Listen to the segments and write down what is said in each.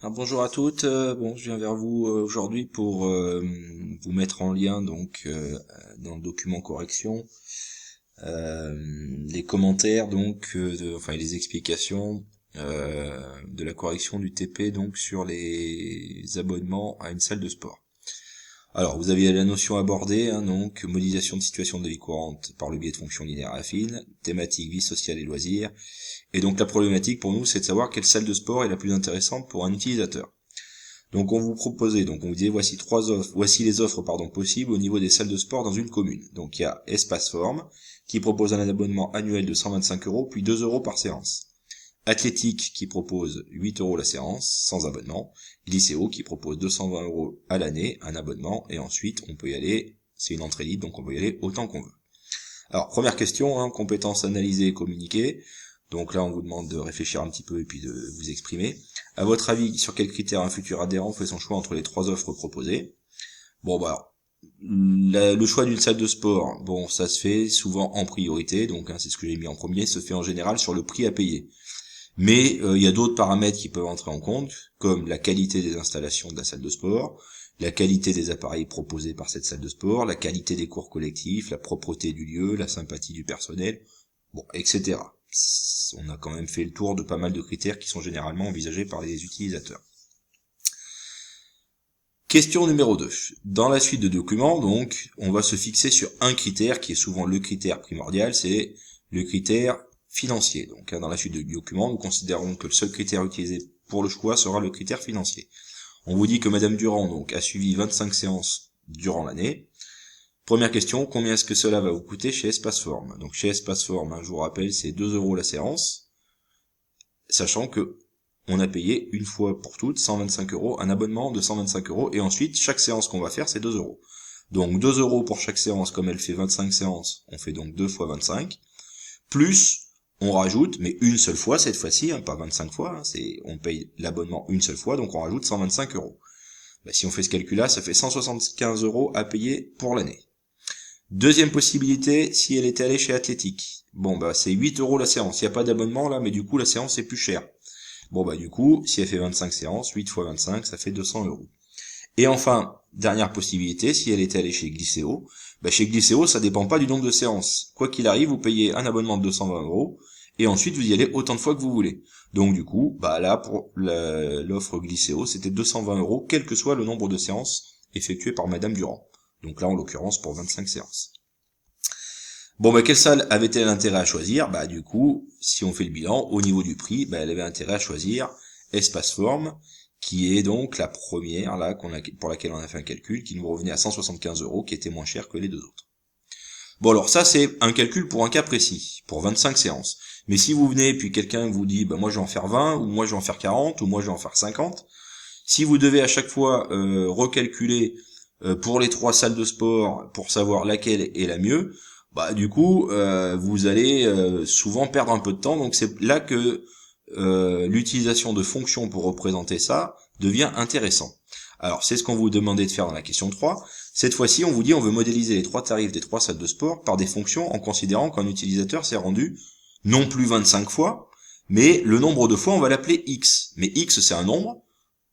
Alors, bonjour à toutes. Bon, je viens vers vous aujourd'hui pour vous mettre en lien dans le document correction les commentaires enfin les explications de la correction du TP donc sur les abonnements à une salle de sport. Alors, vous aviez la notion abordée, donc modélisation de situation de vie courante par le biais de fonctions linéaires affines, thématique vie sociale et loisirs. Et donc la problématique pour nous, c'est de savoir quelle salle de sport est la plus intéressante pour un utilisateur. Donc on vous disait voici les offres possibles au niveau des salles de sport dans une commune. Donc il y a Espace Forme qui propose un abonnement annuel de 125 euros puis 2 euros par séance. Athlétique qui propose 8 euros la séance sans abonnement. Glycéo qui propose 220 euros à l'année un abonnement et ensuite on peut y aller, c'est une entrée libre donc on peut y aller autant qu'on veut. Alors première question, compétences analysées et communiquées. Donc là, on vous demande de réfléchir un petit peu et puis de vous exprimer. À votre avis, sur quels critères un futur adhérent fait son choix entre les trois offres proposées? Bon, bah, le choix d'une salle de sport, bon, ça se fait souvent en priorité, donc c'est ce que j'ai mis en premier, se fait en général sur le prix à payer. Mais il y a d'autres paramètres qui peuvent entrer en compte, comme la qualité des installations de la salle de sport, la qualité des appareils proposés par cette salle de sport, la qualité des cours collectifs, la propreté du lieu, la sympathie du personnel, bon, etc. On a quand même fait le tour de pas mal de critères qui sont généralement envisagés par les utilisateurs. Question numéro 2. Dans la suite de documents, donc, on va se fixer sur un critère qui est souvent le critère primordial, c'est le critère financier. Donc, dans la suite du document, nous considérons que le seul critère utilisé pour le choix sera le critère financier. On vous dit que Madame Durand donc a suivi 25 séances durant l'année. Première question, combien est-ce que cela va vous coûter chez Espace Forme? Donc chez Espace Forme, je vous rappelle, c'est 2 euros la séance, sachant que on a payé une fois pour toutes 125 euros, un abonnement de 125 euros, et ensuite chaque séance qu'on va faire c'est 2 euros. Donc 2 euros pour chaque séance, comme elle fait 25 séances, on fait donc 2 fois 25, plus on rajoute, mais une seule fois cette fois-ci, pas 25 fois, on paye l'abonnement une seule fois, donc on rajoute 125 euros. Si on fait ce calcul-là, ça fait 175 euros à payer pour l'année. Deuxième possibilité, si elle était allée chez Athlétique. Bon, c'est 8 euros la séance. Il n'y a pas d'abonnement là, mais du coup, la séance est plus chère. Bon, du coup, si elle fait 25 séances, 8 fois 25, ça fait 200 euros. Et enfin, dernière possibilité, si elle était allée chez Glycéo. Chez Glycéo, ça dépend pas du nombre de séances. Quoi qu'il arrive, vous payez un abonnement de 220 euros, et ensuite vous y allez autant de fois que vous voulez. Donc du coup, là, pour l'offre Glycéo, c'était 220 euros, quel que soit le nombre de séances effectuées par Madame Durand. Donc là, en l'occurrence, pour 25 séances. Bon, quelle salle avait-elle intérêt à choisir? Du coup, si on fait le bilan, au niveau du prix, elle avait intérêt à choisir Espace Forme, qui est donc la première, là, pour laquelle on a fait un calcul, qui nous revenait à 175 euros, qui était moins cher que les deux autres. Bon, alors ça, c'est un calcul pour un cas précis, pour 25 séances. Mais si vous venez, puis quelqu'un vous dit, moi je vais en faire 20, ou moi je vais en faire 40, ou moi je vais en faire 50, si vous devez à chaque fois recalculer pour les trois salles de sport pour savoir laquelle est la mieux, du coup vous allez souvent perdre un peu de temps. Donc c'est là que l'utilisation de fonctions pour représenter ça devient intéressant. Alors c'est ce qu'on vous demandait de faire dans la question 3. Cette fois-ci on vous dit on veut modéliser les trois tarifs des trois salles de sport par des fonctions en considérant qu'un utilisateur s'est rendu non plus 25 fois, mais le nombre de fois on va l'appeler x. Mais x c'est un nombre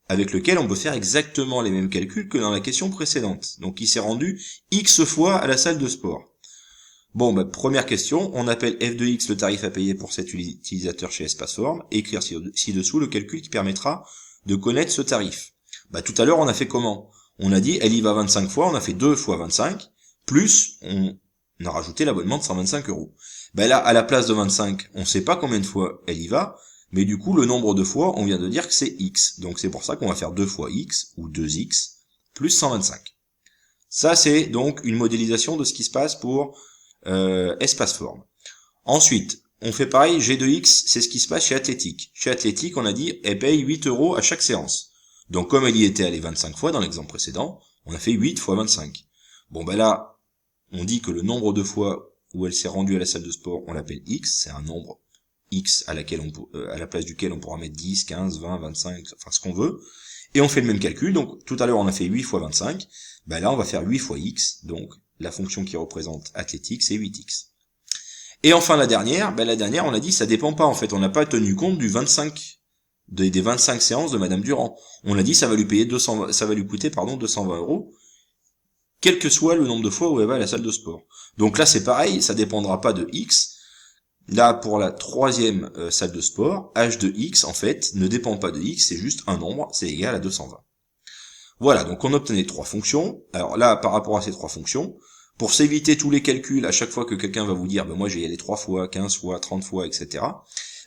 avec lequel on peut faire exactement les mêmes calculs que dans la question précédente. Donc il s'est rendu X fois à la salle de sport. Bon, première question, on appelle f de x le tarif à payer pour cet utilisateur chez Espaceform, et écrire ci-dessous le calcul qui permettra de connaître ce tarif. Tout à l'heure on a fait comment? On a dit elle y va 25 fois, on a fait 2 fois 25, plus on a rajouté l'abonnement de 125 euros. Là, à la place de 25, on ne sait pas combien de fois elle y va, mais du coup, le nombre de fois, on vient de dire que c'est x. Donc c'est pour ça qu'on va faire 2 fois x, ou 2x, plus 125. Ça, c'est donc une modélisation de ce qui se passe pour Espace Forme. Ensuite, on fait pareil, G de x, c'est ce qui se passe chez Athlétique. Chez Athlétique, on a dit, elle paye 8 euros à chaque séance. Donc comme elle y était allée 25 fois dans l'exemple précédent, on a fait 8 fois 25. Là, on dit que le nombre de fois où elle s'est rendue à la salle de sport, on l'appelle x, c'est un nombre x à la place duquel on pourra mettre 10, 15, 20, 25, enfin ce qu'on veut, et on fait le même calcul. Donc tout à l'heure on a fait 8 fois 25, là on va faire 8 fois x, donc la fonction qui représente Athlétique c'est 8x. Et enfin la dernière on a dit ça dépend pas en fait, on n'a pas tenu compte du 25 des 25 séances de Madame Durand. On a dit ça va lui payer 200, ça va lui coûter, 220 euros, quel que soit le nombre de fois où elle va à la salle de sport. Donc là, c'est pareil, ça dépendra pas de X. Là, pour la troisième salle de sport, h de X, en fait, ne dépend pas de X, c'est juste un nombre, c'est égal à 220. Voilà, donc on obtenait trois fonctions. Alors là, par rapport à ces trois fonctions, pour s'éviter tous les calculs, à chaque fois que quelqu'un va vous dire, moi je vais y aller 3 fois, 15 fois, 30 fois, etc.,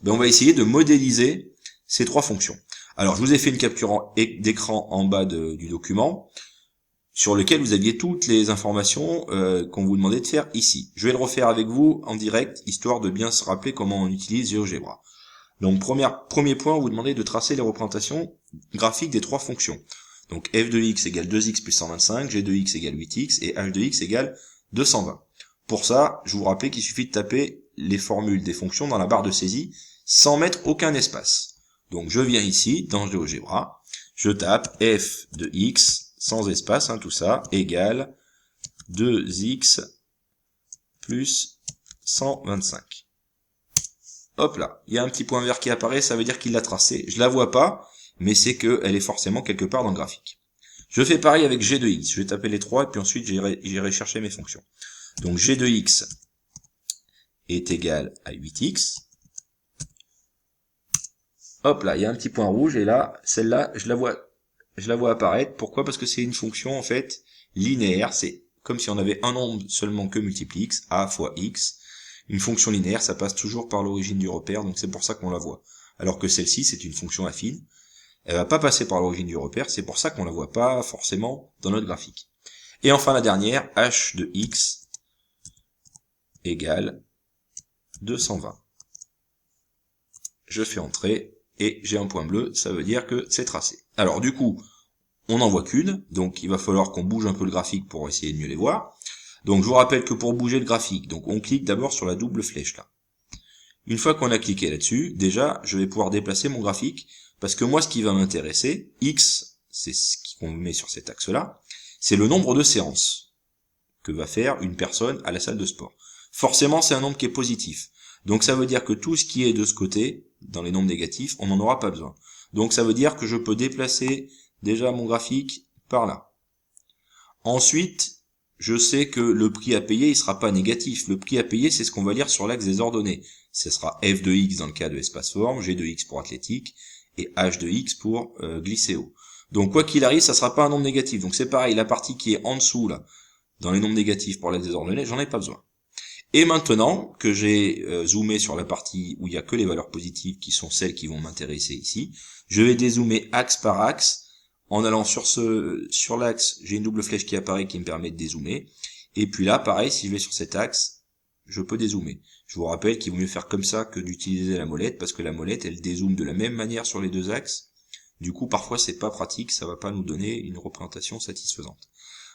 on va essayer de modéliser ces trois fonctions. Alors, je vous ai fait une capture d'écran en bas du document, sur lequel vous aviez toutes les informations qu'on vous demandait de faire ici. Je vais le refaire avec vous en direct, histoire de bien se rappeler comment on utilise GeoGebra. Donc premier point, on vous demandait de tracer les représentations graphiques des trois fonctions. Donc f de x égale 2x plus 125, g de x égale 8x et h de x égale 220. Pour ça, je vous rappelle qu'il suffit de taper les formules des fonctions dans la barre de saisie sans mettre aucun espace. Donc je viens ici, dans GeoGebra, je tape f de x, sans espace, tout ça, égale 2x plus 125. Hop là, il y a un petit point vert qui apparaît, ça veut dire qu'il l'a tracé. Je la vois pas, mais c'est qu'elle est forcément quelque part dans le graphique. Je fais pareil avec g de x, je vais taper les trois, et puis ensuite j'irai chercher mes fonctions. Donc g de x est égal à 8x. Hop là, il y a un petit point rouge, et là, celle-là, je la vois apparaître. Pourquoi? Parce que c'est une fonction, en fait, linéaire. C'est comme si on avait un nombre seulement que multiplie x, a fois x. Une fonction linéaire, ça passe toujours par l'origine du repère, donc c'est pour ça qu'on la voit. Alors que celle-ci, c'est une fonction affine. Elle va pas passer par l'origine du repère, c'est pour ça qu'on la voit pas forcément dans notre graphique. Et enfin, la dernière, h de x égale 220. Je fais entrer, et j'ai un point bleu, ça veut dire que c'est tracé. Alors du coup, on n'en voit qu'une, donc il va falloir qu'on bouge un peu le graphique pour essayer de mieux les voir. Donc je vous rappelle que pour bouger le graphique, donc on clique d'abord sur la double flèche là. Une fois qu'on a cliqué là-dessus, déjà je vais pouvoir déplacer mon graphique, parce que moi ce qui va m'intéresser, x, c'est ce qu'on met sur cet axe-là, c'est le nombre de séances que va faire une personne à la salle de sport. Forcément c'est un nombre qui est positif. Donc ça veut dire que tout ce qui est de ce côté, dans les nombres négatifs, on n'en aura pas besoin. Donc ça veut dire que je peux déplacer déjà mon graphique par là. Ensuite, je sais que le prix à payer, il sera pas négatif. Le prix à payer, c'est ce qu'on va lire sur l'axe des ordonnées. Ce sera f de x dans le cas de espace forme, g de x pour athlétique, et h de x pour glycéo. Donc quoi qu'il arrive, ça sera pas un nombre négatif. Donc c'est pareil, la partie qui est en dessous, là, dans les nombres négatifs pour l'axe des ordonnées, j'en ai pas besoin. Et maintenant que j'ai zoomé sur la partie où il y a que les valeurs positives qui sont celles qui vont m'intéresser ici, je vais dézoomer axe par axe. En allant sur l'axe, j'ai une double flèche qui apparaît qui me permet de dézoomer. Et puis là, pareil, si je vais sur cet axe, je peux dézoomer. Je vous rappelle qu'il vaut mieux faire comme ça que d'utiliser la molette, parce que la molette, elle dézoome de la même manière sur les deux axes. Du coup, parfois, c'est pas pratique, ça va pas nous donner une représentation satisfaisante.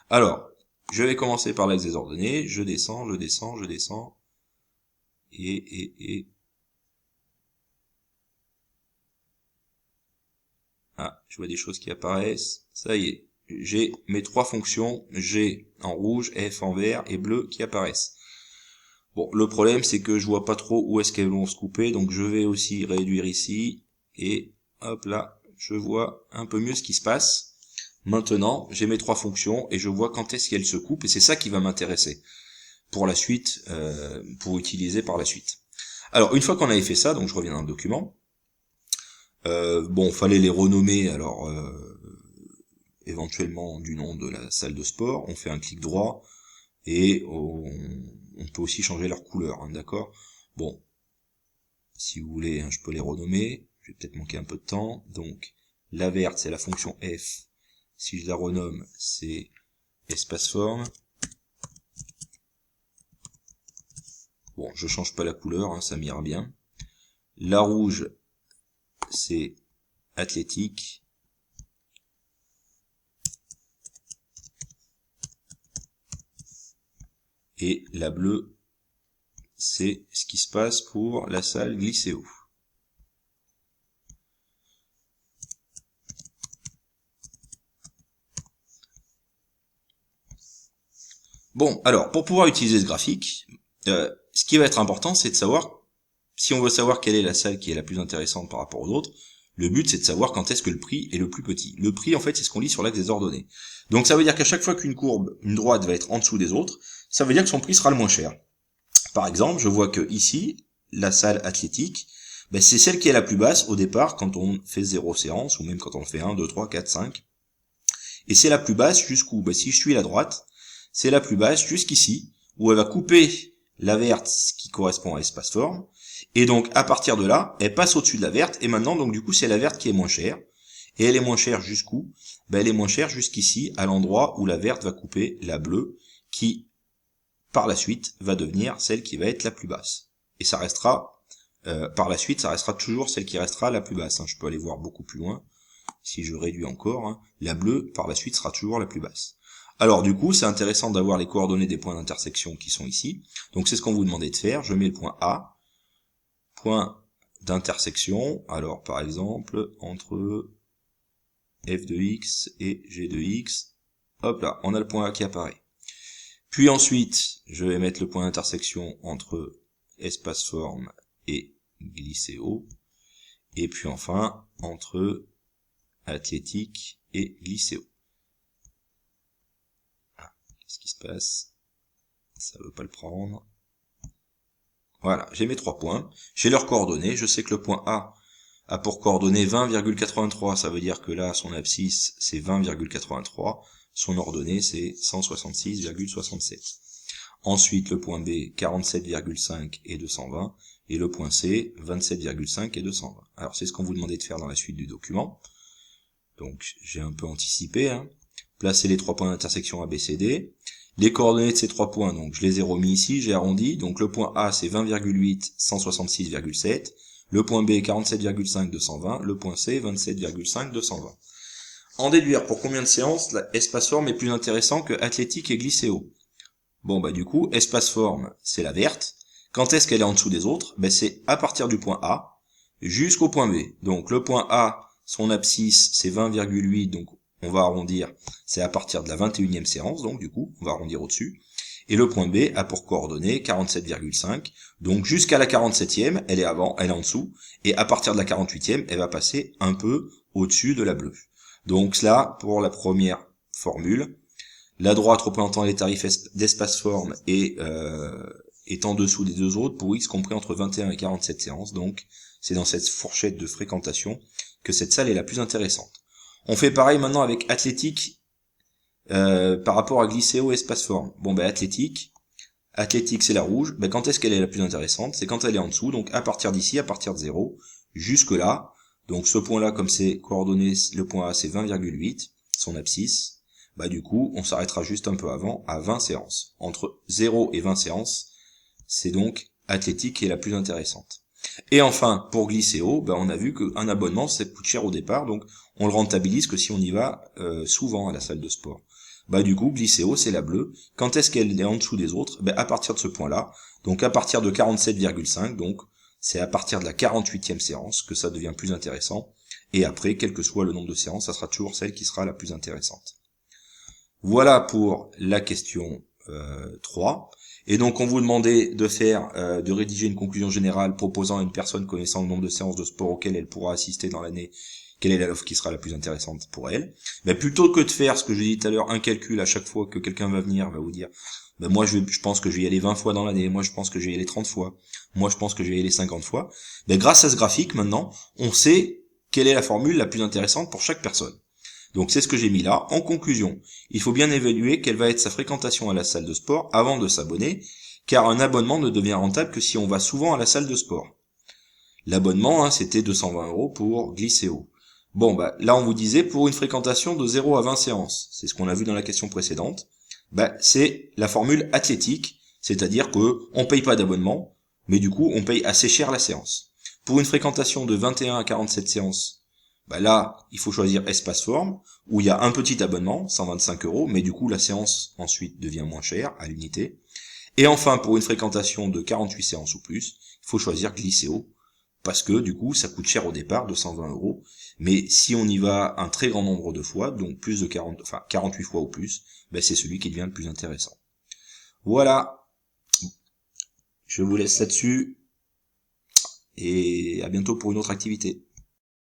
Alors, je vais commencer par l'axe des ordonnées, je descends, et... Ah, je vois des choses qui apparaissent. Ça y est, j'ai mes trois fonctions, G en rouge, F en vert et bleu qui apparaissent. Bon, le problème c'est que je vois pas trop où est-ce qu'elles vont se couper, donc je vais aussi réduire ici, et hop là, je vois un peu mieux ce qui se passe. Maintenant, j'ai mes trois fonctions, et je vois quand est-ce qu'elles se coupent, et c'est ça qui va m'intéresser pour la suite, pour utiliser par la suite. Alors, une fois qu'on avait fait ça, donc je reviens dans le document, fallait les renommer, alors éventuellement du nom de la salle de sport, on fait un clic droit, et on peut aussi changer leur couleur, d'accord. Bon, si vous voulez, je peux les renommer, je vais peut-être manquer un peu de temps, donc la verte c'est la fonction f, si je la renomme c'est espace forme. Bon, je change pas la couleur, ça m'ira bien. La rouge c'est athlétique. Et la bleue, c'est ce qui se passe pour la salle glycéo. Bon, alors, pour pouvoir utiliser ce graphique, ce qui va être important, c'est de savoir, si on veut savoir quelle est la salle qui est la plus intéressante par rapport aux autres, Le but, c'est de savoir quand est-ce que le prix est le plus petit. Le prix, en fait, c'est ce qu'on lit sur l'axe des ordonnées. Donc ça veut dire qu'à chaque fois qu'une courbe, une droite va être en dessous des autres, ça veut dire que son prix sera le moins cher. Par exemple, je vois que ici, la salle athlétique, ben c'est celle qui est la plus basse au départ quand on fait 0 séance, ou même quand on fait 1, 2, 3, 4, 5. Et c'est la plus basse jusqu'où? Ben si je suis la droite, c'est la plus basse jusqu'ici, où elle va couper la verte qui correspond à espace forme, et donc à partir de là, elle passe au-dessus de la verte, et maintenant donc du coup c'est la verte qui est moins chère, et elle est moins chère jusqu'où? Ben elle est moins chère jusqu'ici, à l'endroit où la verte va couper la bleue, qui par la suite va devenir celle qui va être la plus basse. Et ça restera, par la suite, ça restera toujours celle qui restera la plus basse. Je peux aller voir beaucoup plus loin, si je réduis encore, la bleue par la suite sera toujours la plus basse. Alors du coup, c'est intéressant d'avoir les coordonnées des points d'intersection qui sont ici. Donc c'est ce qu'on vous demandait de faire. Je mets le point A, point d'intersection, alors par exemple, entre f de x et g de x, hop là, on a le point A qui apparaît. Puis ensuite, je vais mettre le point d'intersection entre espace forme et glycéo, et puis enfin, entre athlétique et glycéo. Qu'est-ce qui se passe? Ça veut pas le prendre. Voilà, j'ai mes 3 points, j'ai leurs coordonnées, je sais que le point A a pour coordonnées 20,83, ça veut dire que là, son abscisse, c'est 20,83, son ordonnée, c'est 166,67. Ensuite, le point B, 47,5 et 220, et le point C, 27,5 et 220. Alors, c'est ce qu'on vous demandait de faire dans la suite du document. Donc, j'ai un peu anticipé, Placez les 3 points d'intersection A, B, C, D. Les coordonnées de ces 3 points, donc je les ai remis ici, j'ai arrondi. Donc le point A c'est 20,8, 166,7. Le point B 47,5, 220. Le point C 27,5, 220. En déduire pour combien de séances espace forme est plus intéressant que athlétique et glycéo? Bon bah du coup, espace forme c'est la verte. Quand est-ce qu'elle est en dessous des autres? C'est à partir du point A jusqu'au point B. Donc le point A, son abscisse c'est 20,8, donc on va arrondir, c'est à partir de la 21e séance, donc du coup, on va arrondir au-dessus. Et le point B a pour coordonnée 47,5, donc jusqu'à la 47e, elle est en dessous, et à partir de la 48e, elle va passer un peu au-dessus de la bleue. Donc là, pour la première formule, la droite représentant les tarifs d'espace forme est en dessous des deux autres pour x compris entre 21 et 47 séances, donc c'est dans cette fourchette de fréquentation que cette salle est la plus intéressante. On fait pareil maintenant avec athlétique par rapport à glycéo espace forme. Bon athlétique c'est la rouge. Quand est-ce qu'elle est la plus intéressante? C'est quand elle est en dessous, donc à partir d'ici, à partir de 0, jusque là. Donc ce point-là, comme c'est coordonné, le point A c'est 20,8, son abscisse. Du coup, on s'arrêtera juste un peu avant, à 20 séances. Entre 0 et 20 séances, c'est donc athlétique qui est la plus intéressante. Et enfin, pour glycéo, on a vu qu'un abonnement, ça coûte cher au départ, donc on le rentabilise que si on y va souvent à la salle de sport. Du coup, glycéo, c'est la bleue. Quand est-ce qu'elle est en dessous des autres? À partir de ce point-là, donc à partir de 47,5, donc c'est à partir de la 48e séance que ça devient plus intéressant. Et après, quel que soit le nombre de séances, ça sera toujours celle qui sera la plus intéressante. Voilà pour la question 3. Et donc on vous demandait de rédiger une conclusion générale proposant à une personne connaissant le nombre de séances de sport auxquelles elle pourra assister dans l'année, quelle est l'offre qui sera la plus intéressante pour elle. Plutôt que de faire ce que j'ai dit tout à l'heure, un calcul à chaque fois que quelqu'un va venir, va vous dire moi je pense que je vais y aller 20 fois dans l'année, moi je pense que je vais y aller 30 fois, moi je pense que je vais y aller 50 fois. Grâce à ce graphique maintenant, on sait quelle est la formule la plus intéressante pour chaque personne. Donc c'est ce que j'ai mis là. En conclusion, il faut bien évaluer quelle va être sa fréquentation à la salle de sport avant de s'abonner, car un abonnement ne devient rentable que si on va souvent à la salle de sport. L'abonnement, c'était 220 € pour glycéo. Là on vous disait pour une fréquentation de 0 à 20 séances, c'est ce qu'on a vu dans la question précédente, c'est la formule athlétique, c'est-à-dire que on paye pas d'abonnement, mais du coup on paye assez cher la séance. Pour une fréquentation de 21 à 47 séances, là, il faut choisir espace forme, où il y a un petit abonnement, 125 €, mais du coup, la séance, ensuite, devient moins chère, à l'unité. Et enfin, pour une fréquentation de 48 séances ou plus, il faut choisir glycéo, parce que, du coup, ça coûte cher au départ, 220 €, mais si on y va un très grand nombre de fois, donc plus de 48 fois ou plus, c'est celui qui devient le plus intéressant. Voilà. Je vous laisse là-dessus, et à bientôt pour une autre activité.